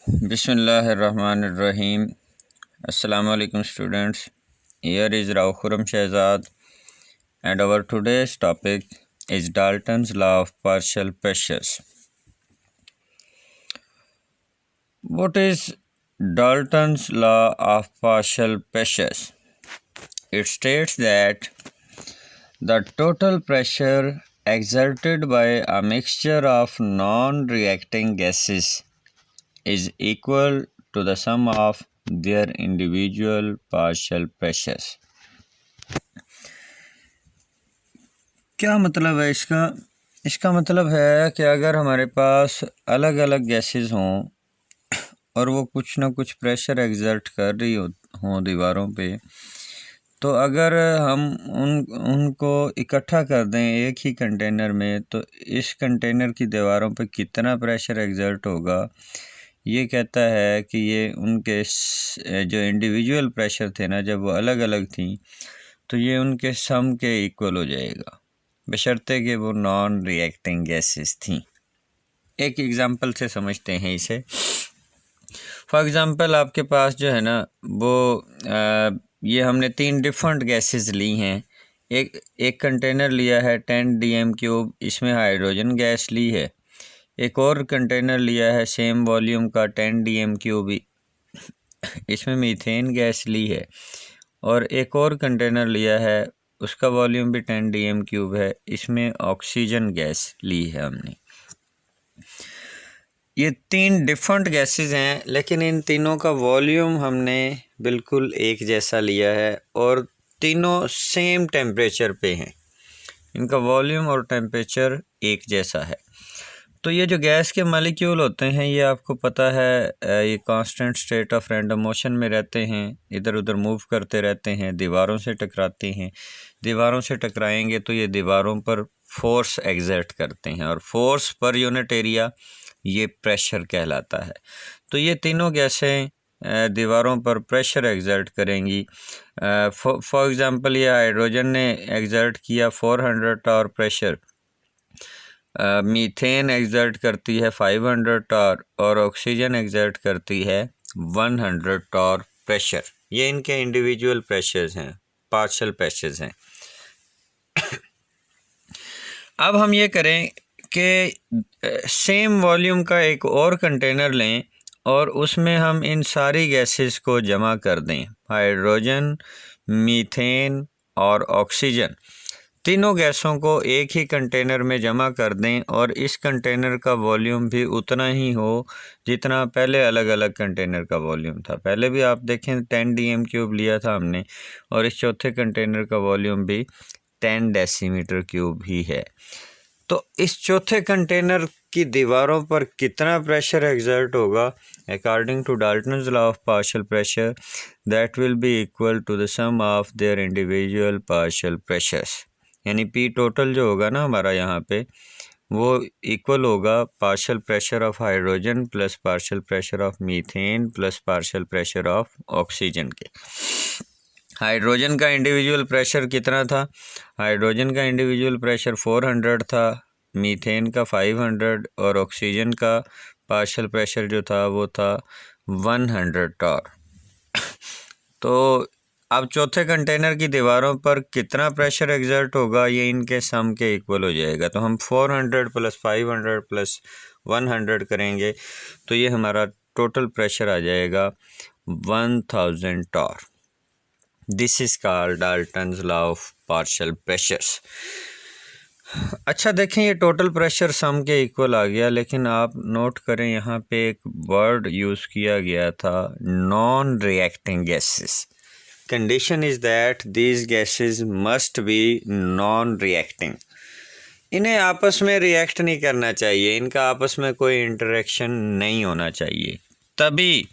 बिस्मिल्लाहिर्रहमानिर्रहीम। Assalamu alaikum students. Here is Rao Khurram Shehzad and our today's topic is Dalton's law of partial pressures. What is Dalton's law of partial pressures? It states that the total pressure exerted by a mixture of non-reacting gases is equal to the sum of their individual partial pressures. क्या मतलब है इसका मतलब है कि अगर हमारे पास अलग अलग गैसेस हों और वो कुछ ना कुछ प्रेशर एग्जर्ट कर रही हों दीवारों पे, तो अगर हम उनको इकट्ठा कर दें एक ही कंटेनर में, तो इस कंटेनर की दीवारों पे कितना प्रेशर एग्जर्ट होगा, ये कहता है कि ये उनके जो इंडिविजुअल प्रेशर थे ना, जब वो अलग अलग थी, तो ये उनके सम के इक्वल हो जाएगा, बशर्ते कि वो नॉन रिएक्टिंग गैसेस थी। एक एग्ज़ाम्पल से समझते हैं इसे। फॉर एग्ज़ाम्पल आपके पास जो है ना वो ये हमने 3 डिफरेंट गैसेस ली हैं। एक कंटेनर लिया है 10 dm³, इसमें हाइड्रोजन गैस ली है। एक और कंटेनर लिया है सेम वॉल्यूम का 10 dm³, इसमें मीथेन गैस ली है। और एक और कंटेनर लिया है, उसका वॉल्यूम भी 10 dm³ है, इसमें ऑक्सीजन गैस ली है हमने। ये 3 डिफरेंट गैसेस हैं, लेकिन इन तीनों का वॉल्यूम हमने बिल्कुल एक जैसा लिया है और तीनों सेम टेम्परेचर पे हैं। इनका वॉल्यूम और टेम्परेचर एक जैसा है। तो ये जो गैस के मालिक्यूल होते हैं, ये आपको पता है ये constant state of random motion में रहते हैं, इधर उधर मूव करते रहते हैं, दीवारों से टकराते हैं। दीवारों से टकराएंगे तो ये दीवारों पर फोर्स एग्जर्ट करते हैं, और फोर्स पर यूनिट एरिया ये प्रेशर कहलाता है। तो ये तीनों गैसें दीवारों पर प्रेशर एग्जर्ट करेंगी। फॉर एग्ज़ाम्पल ये हाइड्रोजन ने एग्जर्ट किया 400 टॉर प्रेशर, मीथेन एग्जर्ट करती है 500 टॉर और ऑक्सीजन एग्जर्ट करती है 100 टॉर प्रेशर। ये इनके इंडिविजुअल प्रेशर्स हैं, पार्शियल प्रेशर्स हैं। अब हम ये करें कि सेम वॉल्यूम का एक और कंटेनर लें और उसमें हम इन सारी गैसेस को जमा कर दें। हाइड्रोजन, मीथेन और ऑक्सीजन, तीनों गैसों को एक ही कंटेनर में जमा कर दें, और इस कंटेनर का वॉल्यूम भी उतना ही हो जितना पहले अलग अलग कंटेनर का वॉल्यूम था। पहले भी आप देखें 10 dm³ लिया था हमने, और इस चौथे कंटेनर का वॉल्यूम भी 10 डेसीमीटर³ ही है। तो इस चौथे कंटेनर की दीवारों पर कितना प्रेशर एग्जर्ट होगा, according to Dalton's law of partial pressure, that will be equal to the sum of their individual partial pressures. यानी पी टोटल जो होगा ना हमारा यहाँ पे, वो इक्वल होगा partial pressure of hydrogen plus partial pressure of methane plus partial pressure of oxygen के। हाइड्रोजन का इंडिविजुअल प्रेशर कितना था? हाइड्रोजन का इंडिविजुअल प्रेशर 400 था, मीथेन का 500 और ऑक्सीजन का पार्शियल प्रेशर जो था वो था 100 टॉर। तो अब चौथे कंटेनर की दीवारों पर कितना प्रेशर एग्जर्ट होगा, ये इनके सम के इक्वल हो जाएगा। तो हम 400 प्लस 500 प्लस 100 करेंगे तो ये हमारा टोटल प्रेशर आ जाएगा 1000 torr. This is called Dalton's law of partial pressures. अच्छा देखें, ये टोटल प्रेशर सम के इक्वल आ गया, लेकिन आप नोट करें यहाँ पे एक वर्ड यूज़ किया गया था, non reacting gases. Condition is that these gases must be non reacting. इन्हें आपस में रिएक्ट नहीं करना चाहिए, इनका आपस में कोई इंटरेक्शन नहीं होना चाहिए, तभी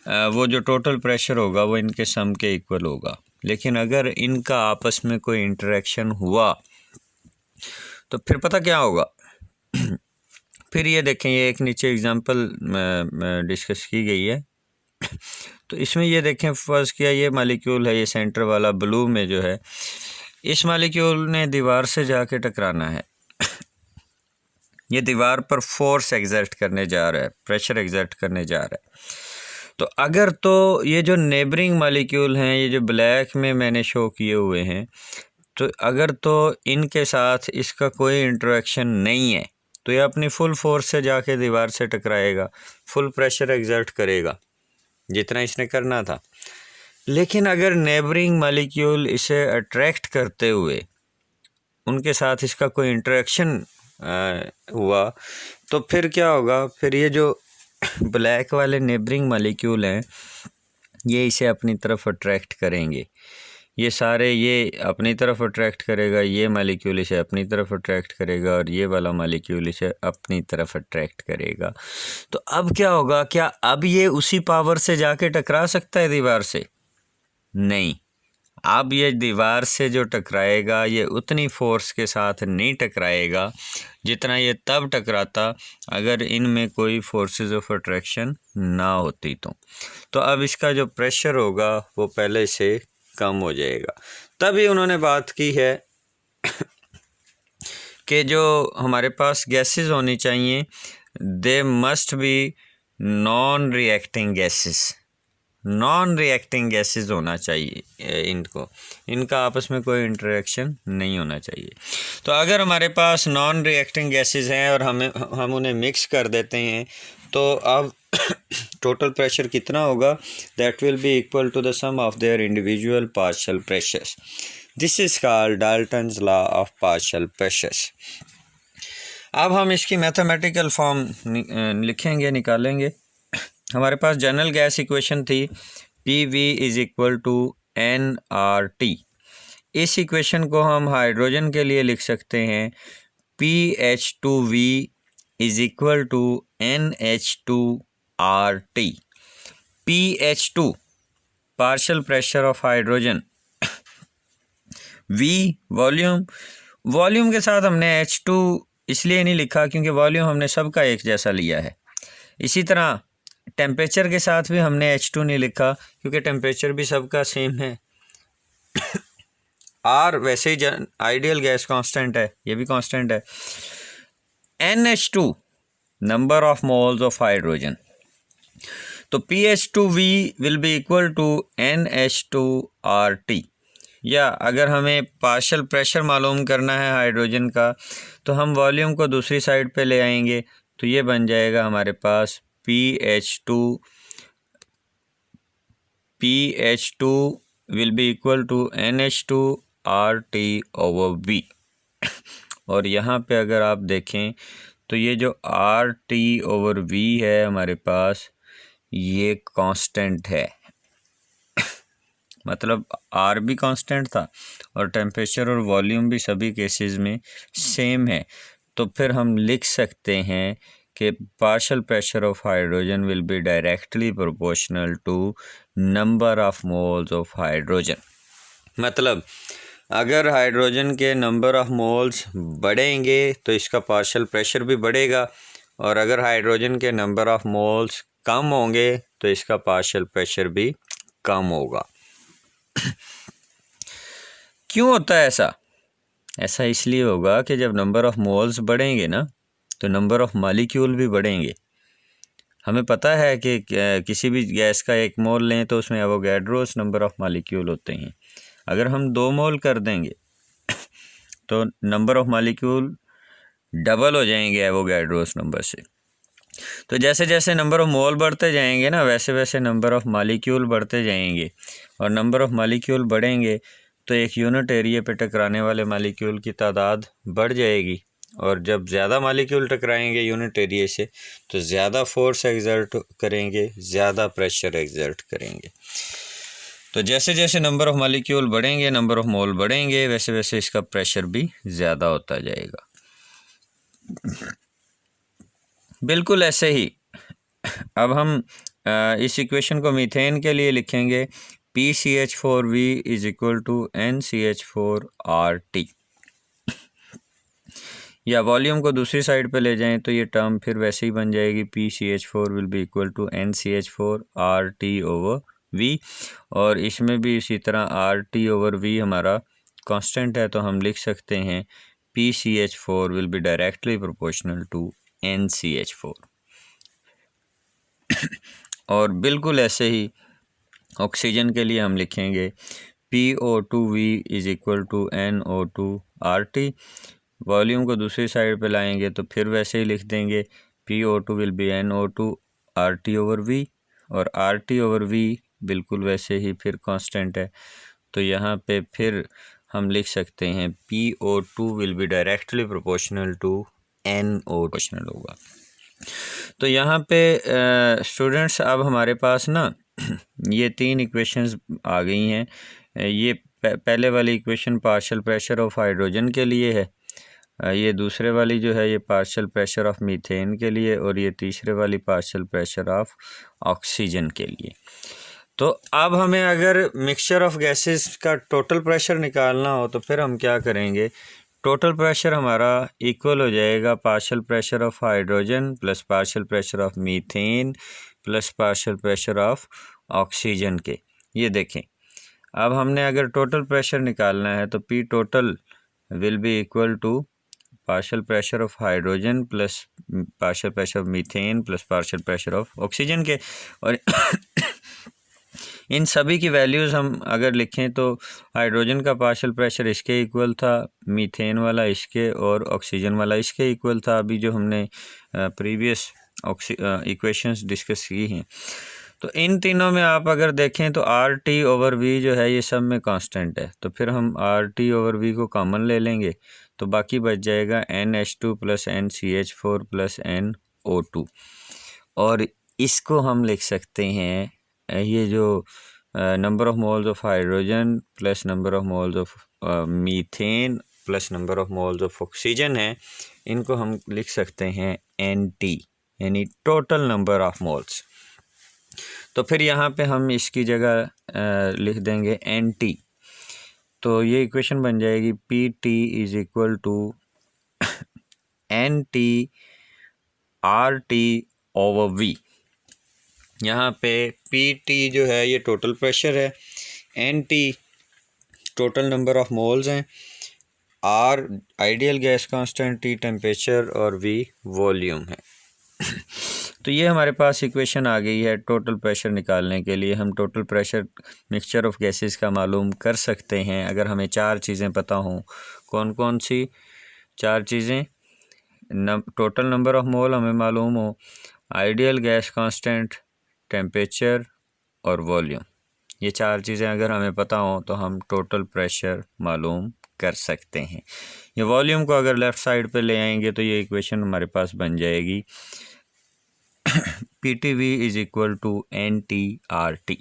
वो जो टोटल प्रेशर होगा वो इनके सम के इक्वल होगा। लेकिन अगर इनका आपस में कोई इंटरेक्शन हुआ तो फिर पता क्या होगा। फिर ये देखें, ये एक नीचे एग्जांपल डिस्कस की गई है। तो इसमें ये देखें, फर्स्ट किया ये मालिक्यूल है, ये सेंटर वाला ब्लू में जो है, इस मालिक्यूल ने दीवार से जाके टकराना है। ये दीवार पर फोर्स एग्जर्ट करने जा रहा है, प्रेशर एग्जर्ट करने जा रहा है। तो अगर तो ये जो नेबरिंग मालिक्यूल हैं, ये जो ब्लैक में मैंने शो किए हुए हैं, तो अगर तो इनके साथ इसका कोई इंटरेक्शन नहीं है तो ये अपनी फुल फोर्स से जाके दीवार से टकराएगा, फुल प्रेशर एग्जर्ट करेगा जितना इसने करना था। लेकिन अगर नेबरिंग मालिक्यूल इसे अट्रैक्ट करते हुए उनके साथ इसका कोई इंटरेक्शन हुआ तो फिर क्या होगा, फिर ये जो ब्लैक वाले नेबरिंग मालिक्यूल हैं ये इसे अपनी तरफ अट्रैक्ट करेंगे, ये सारे ये अपनी तरफ अट्रैक्ट करेगा, ये मालिक्यूल इसे अपनी तरफ अट्रैक्ट करेगा और ये वाला मालिक्यूल इसे अपनी तरफ अट्रैक्ट करेगा। तो अब क्या होगा, क्या अब ये उसी पावर से जाके टकरा सकता है दीवार से? नहीं, अब ये दीवार से जो टकराएगा ये उतनी फोर्स के साथ नहीं टकराएगा जितना ये तब टकराता अगर इनमें कोई फोर्सेस ऑफ अट्रैक्शन ना होती। तो अब इसका जो प्रेशर होगा वो पहले से कम हो जाएगा। तभी उन्होंने बात की है कि जो हमारे पास गैसेस होनी चाहिए they must be non reacting gases, non reacting gases होना चाहिए, इनका आपस में कोई इंटरेक्शन नहीं होना चाहिए। तो अगर हमारे पास नॉन रिएक्टिंग गैसेस हैं और हम उन्हें मिक्स कर देते हैं तो अब टोटल प्रेशर कितना होगा, that will be equal to the sum of their individual partial pressures. This is called Dalton's law of partial pressures. अब हम इसकी मैथमेटिकल फॉर्म लिखेंगे, निकालेंगे। हमारे पास जनरल गैस इक्वेशन थी PV is equal to nRT। इस इक्वेशन को हम हाइड्रोजन के लिए लिख सकते हैं PH2V is equal to NH2RT। PH2 partial pressure of hydrogen, V volume के साथ हमने H2 इसलिए नहीं लिखा क्योंकि वॉल्यूम हमने सबका एक जैसा लिया है। इसी तरह टेम्परेचर के साथ भी हमने H2 नहीं लिखा क्योंकि टेम्परेचर भी सबका सेम है। R वैसे ही आइडियल गैस कांस्टेंट है, ये भी कांस्टेंट है। NH2 number of moles of hydrogen, तो PH2V will be equal to NH2RT। या अगर हमें पार्शियल प्रेशर मालूम करना है हाइड्रोजन का तो हम वॉल्यूम को दूसरी साइड पे ले आएंगे, तो ये बन जाएगा हमारे पास PH2 will be equal to NH2RT over V। और यहाँ पे अगर आप देखें तो ये जो RT ओवर V है हमारे पास ये कांस्टेंट है, मतलब R भी कांस्टेंट था और टेम्परेचर और वॉल्यूम भी सभी केसेस में सेम है। तो फिर हम लिख सकते हैं कि partial pressure of hydrogen will be directly proportional to number of moles of hydrogen. मतलब अगर हाइड्रोजन के नंबर ऑफ मोल्स बढ़ेंगे तो इसका पार्शियल प्रेशर भी बढ़ेगा, और अगर हाइड्रोजन के नंबर ऑफ मोल्स कम होंगे तो इसका पार्शियल प्रेशर भी कम होगा। क्यों होता है ऐसा? ऐसा इसलिए होगा कि जब नंबर ऑफ मोल्स बढ़ेंगे ना तो नंबर ऑफ मालिक्यूल भी बढ़ेंगे। हमें पता है कि किसी भी गैस का 1 मोल लें तो उसमें एवोगैड्रोस नंबर ऑफ मालिक्यूल होते हैं। अगर हम 2 मोल कर देंगे तो नंबर ऑफ मालिक्यूल डबल हो जाएंगे एवोगैड्रोस नंबर से। तो जैसे जैसे नंबर ऑफ मोल बढ़ते जाएंगे ना वैसे वैसे नंबर ऑफ मालिक्यूल बढ़ते जाएंगे, और नंबर ऑफ मालिक्यूल बढ़ेंगे तो एक यूनिट एरिया पे टकराने वाले मालिक्यूल की तादाद बढ़ जाएगी, और जब ज़्यादा मालिक्यूल टकराएंगे यूनिट एरिया से तो ज़्यादा फोर्स एग्जर्ट करेंगे, ज़्यादा प्रेशर एग्जर्ट करेंगे। तो जैसे जैसे नंबर ऑफ मालिक्यूल बढ़ेंगे, नंबर ऑफ मोल बढ़ेंगे, वैसे वैसे इसका प्रेशर भी ज़्यादा होता जाएगा। बिल्कुल ऐसे ही अब हम इस इक्वेशन को मीथेन के लिए लिखेंगे PCH4V is equal to NCH4RT। या वॉल्यूम को दूसरी साइड पे ले जाएं तो ये टर्म फिर वैसे ही बन जाएगी PCH4 will be equal to NCH4RT over V, और इसमें भी इसी तरह RT ओवर V हमारा कांस्टेंट है तो हम लिख सकते हैं PCH4 will be directly proportional to NCH4। और बिल्कुल ऐसे ही ऑक्सीजन के लिए हम लिखेंगे PO2V is equal to NO2RT। Volume को दूसरी साइड पे लाएंगे तो फिर वैसे ही लिख देंगे PO2 will B NO2RT over V, और RT ओवर V बिल्कुल वैसे ही फिर कांस्टेंट है। तो यहाँ पे फिर हम लिख सकते हैं PO2 will be directly proportional to NO proportional होगा। तो यहाँ पे स्टूडेंट्स अब हमारे पास ना ये तीन इक्वेशंस आ गई हैं। ये पहले वाली equation partial pressure of hydrogen के लिए है, ये दूसरे वाली जो है ये पार्शियल प्रेशर ऑफ मीथेन के लिए, और ये तीसरे वाली पार्शियल प्रेशर ऑफ ऑक्सीजन के लिए। तो अब हमें अगर मिक्सचर ऑफ गैसेस का टोटल प्रेशर निकालना हो तो फिर हम क्या करेंगे, टोटल प्रेशर हमारा इक्वल हो जाएगा partial pressure of hydrogen plus partial pressure of methane plus partial pressure of oxygen के। ये देखें, अब हमने अगर टोटल प्रेशर निकालना है तो P total will be equal to partial pressure of hydrogen plus partial pressure of methane plus partial pressure of oxygen के। और इन सभी की वैल्यूज़ हम अगर लिखें तो हाइड्रोजन का पार्शियल प्रेशर इसके इक्वल था, मीथेन वाला इसके, और ऑक्सीजन वाला इसके इक्वल था, अभी जो हमने प्रीवियस इक्वेशंस डिस्कस की हैं। तो इन तीनों में आप अगर देखें तो RT ओवर V जो है ये सब में कांस्टेंट है, तो फिर हम RT ओवर V को कॉमन ले लेंगे तो बाकी बच जाएगा NH2 plus NCH4 plus NO2। और इसको हम लिख सकते हैं, ये जो number of moles of hydrogen plus number of moles of methane plus number of moles of oxygen है, इनको हम लिख सकते हैं NT, यानी टोटल नंबर ऑफ मोल्स। तो फिर यहाँ पे हम इसकी जगह लिख देंगे NT। तो ये इक्वेशन बन जाएगी PT is equal to NT RT over V। यहाँ पे PT जो है ये टोटल प्रेशर है, NT total number of moles हैं, R ideal gas constant, T temperature और V वॉल्यूम है। तो ये हमारे पास इक्वेशन आ गई है। टोटल प्रेशर निकालने के लिए हम total pressure mixture of gases का मालूम कर सकते हैं अगर हमें चार चीज़ें पता हों। कौन कौन सी चार चीज़ें? टोटल नंबर ऑफ मोल हमें मालूम हो, आइडियल गैस कांस्टेंट, टेम्परेचर और वॉल्यूम। ये चार चीज़ें अगर हमें पता हों तो हम टोटल प्रेशर मालूम कर सकते हैं। ये वॉल्यूम को अगर लेफ़्ट साइड पे ले आएंगे तो ये इक्वेशन हमारे पास बन जाएगी PTV is equal to NTRT।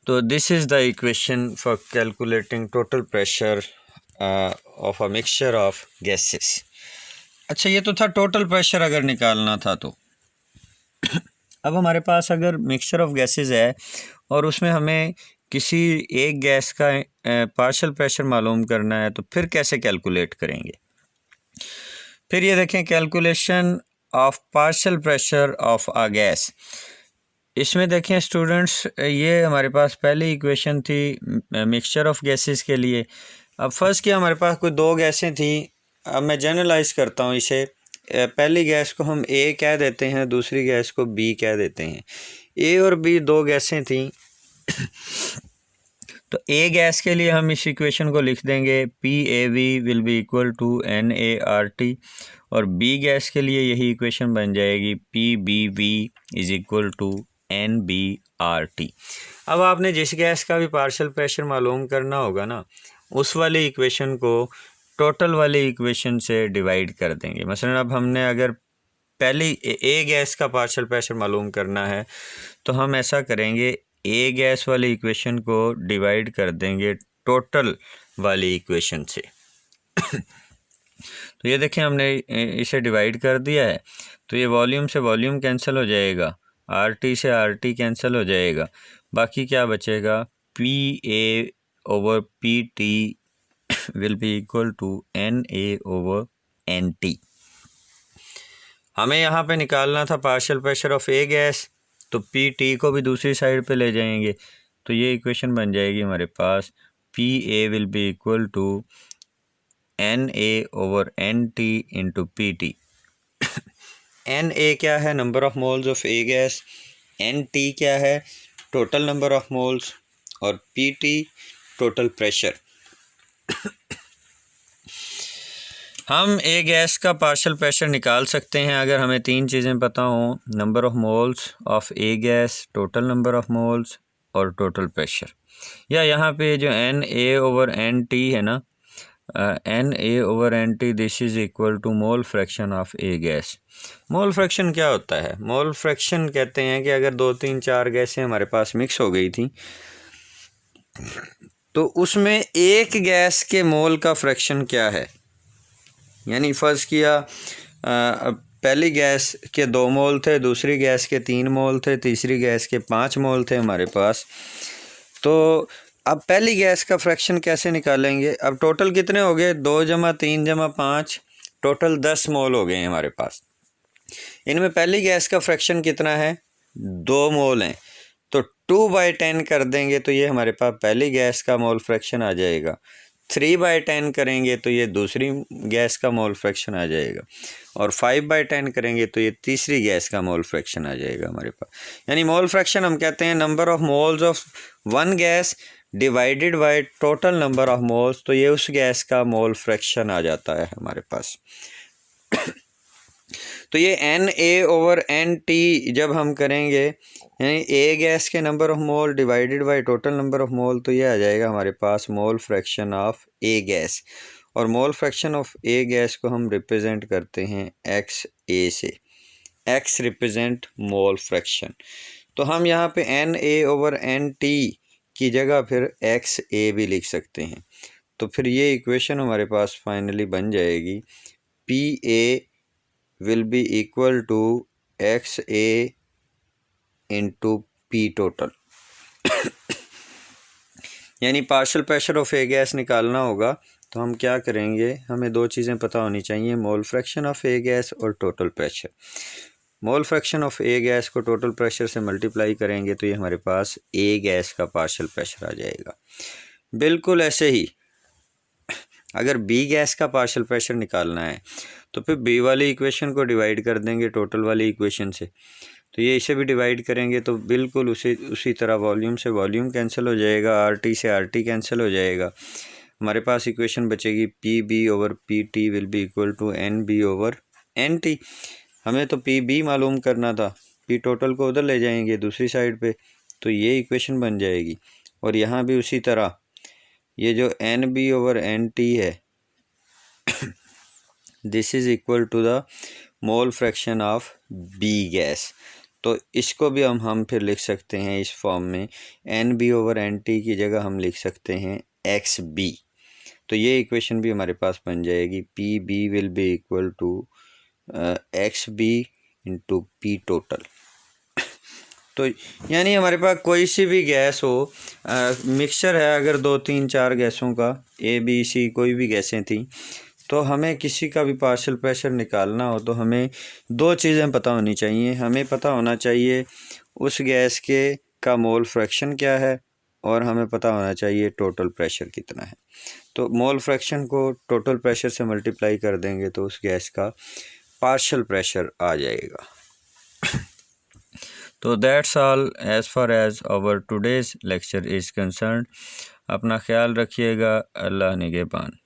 तो this is the equation for calculating total pressure of a mixture of gases. अच्छा, ये तो था टोटल प्रेशर अगर निकालना था। तो अब हमारे पास अगर मिक्सचर ऑफ गैसेस है और उसमें हमें किसी एक गैस का पार्शियल प्रेशर मालूम करना है तो फिर कैसे कैलकुलेट करेंगे? फिर ये देखें, calculation of partial pressure of a gas. इसमें देखें स्टूडेंट्स, ये हमारे पास पहली इक्वेशन थी मिक्सचर ऑफ गैसेस के लिए। अब फर्स्ट क्या, हमारे पास कोई दो गैसें थी। अब मैं जनरलाइज करता हूँ इसे। पहली गैस को हम A कह देते हैं, दूसरी गैस को B कह देते हैं। A और B दो गैसें थीं। तो A गैस के लिए हम इस इक्वेशन को लिख देंगे PAV will be equal to NART, और B गैस के लिए यही इक्वेशन बन जाएगी PBV is equal to NBRT। अब आपने जिस गैस का भी पार्शियल प्रेशर मालूम करना होगा ना, उस वाली इक्वेशन को टोटल वाली इक्वेशन से डिवाइड कर देंगे। मसलन अब हमने अगर पहली A गैस का पार्शियल प्रेशर मालूम करना है तो हम ऐसा करेंगे, A गैस वाली इक्वेशन को डिवाइड कर देंगे टोटल वाली इक्वेशन से। तो ये देखें, हमने इसे डिवाइड कर दिया है, तो ये वॉल्यूम से वॉल्यूम कैंसिल हो जाएगा, RT से RT कैंसिल हो जाएगा, बाकी क्या बचेगा, PA over PT will be equal to NA over NT। हमें यहाँ पे निकालना था partial pressure of A gas, तो PT को भी दूसरी साइड पे ले जाएंगे, तो ये इक्वेशन बन जाएगी हमारे पास PA will be equal to Na/Nt into Pt। Na क्या है, number of moles of A gas, Nt क्या है, टोटल नंबर ऑफ मोल्स, और Pt टोटल प्रेशर। हम ए गैस का पार्शियल प्रेशर निकाल सकते हैं अगर हमें तीन चीज़ें पता हों, number of moles of A gas, total number of moles और टोटल प्रेशर। या यहाँ पे जो Na/Nt है ना, Na/Nt this is equal to mole fraction of A gas. Mole fraction क्या होता है? मोल फ्रैक्शन कहते हैं कि अगर 2 3 4 गैसें हमारे पास मिक्स हो गई थी तो उसमें एक गैस के मोल का फ्रैक्शन क्या है। यानी फ़र्ज़ किया पहली गैस के 2 मोल थे, दूसरी गैस के 3 मोल थे, तीसरी गैस के 5 मोल थे हमारे पास। तो अब पहली गैस का फ्रैक्शन कैसे निकालेंगे? अब टोटल कितने हो गए? 2 + 3 + 5 टोटल 10 मोल हो गए हैं हमारे पास। इनमें पहली गैस का फ्रैक्शन कितना है? 2 मोल हैं। तो 2/10 कर देंगे तो ये हमारे पास पहली गैस का मोल फ्रैक्शन आ जाएगा। 3/10 करेंगे तो ये दूसरी गैस का मोल फ्रैक्शन आ जाएगा, और 5/10 करेंगे तो ये तीसरी गैस का मोल फ्रैक्शन आ जाएगा हमारे पास। यानी मोल फ्रैक्शन हम कहते हैं number of moles of one gas divided by total number of moles. तो ये उस गैस का मोल फ्रैक्शन आ जाता है हमारे पास। तो ये Na/Nt जब हम करेंगे, यानी ए गैस के number of mole divided by total number of mole, तो ये आ जाएगा हमारे पास mole fraction of A gas. और mole fraction of A gas को हम रिप्रेजेंट करते हैं XA से। X represent mole fraction. तो हम यहाँ पे Na/Nt की जगह फिर XA भी लिख सकते हैं। तो फिर ये इक्वेशन हमारे पास फाइनली बन जाएगी, PA will be equal to XA into P total। यानी partial pressure of A gas निकालना होगा तो हम क्या करेंगे, हमें 2 चीज़ें पता होनी चाहिए, mole fraction of A gas और total pressure. Mole fraction of A gas को टोटल प्रेशर से मल्टीप्लाई करेंगे तो ये हमारे पास ए गैस का पार्शियल प्रेशर आ जाएगा। बिल्कुल ऐसे ही अगर बी गैस का पार्शियल प्रेशर निकालना है तो फिर बी वाली इक्वेशन को डिवाइड कर देंगे टोटल वाली इक्वेशन से। तो ये इसे भी डिवाइड करेंगे तो बिल्कुल उसी तरह वॉल्यूम से वॉल्यूम कैंसिल हो जाएगा, RT से RT कैंसिल हो जाएगा। हमारे पास इक्वेशन बचेगी PB/PT will be equal to NB/NT। हमें तो PB मालूम करना था, P टोटल को उधर ले जाएंगे दूसरी साइड पे, तो ये इक्वेशन बन जाएगी। और यहाँ भी उसी तरह ये जो NB/NT है this is equal to the mole fraction of B gas. तो इसको भी हम फिर लिख सकते हैं इस फॉर्म में, NB/NT की जगह हम लिख सकते हैं XB। तो ये इक्वेशन भी हमारे पास बन जाएगी, PB will be equal to XB into P total. तो यानी हमारे पास कोई सी भी गैस हो, मिक्सचर है अगर 2 3 4 गैसों का, ABC कोई भी गैसें थी, तो हमें किसी का भी पार्शियल प्रेशर निकालना हो तो हमें 2 चीज़ें पता होनी चाहिए। हमें पता होना चाहिए उस गैस के का मोल फ्रैक्शन क्या है, और हमें पता होना चाहिए टोटल प्रेशर कितना है। तो मोल फ्रैक्शन को टोटल प्रेशर से मल्टीप्लाई कर देंगे तो उस गैस का पार्शियल प्रेशर आ जाएगा। तो that's all as far as our today's lecture is concern. अपना ख्याल रखिएगा। अल्लाह निगहबान।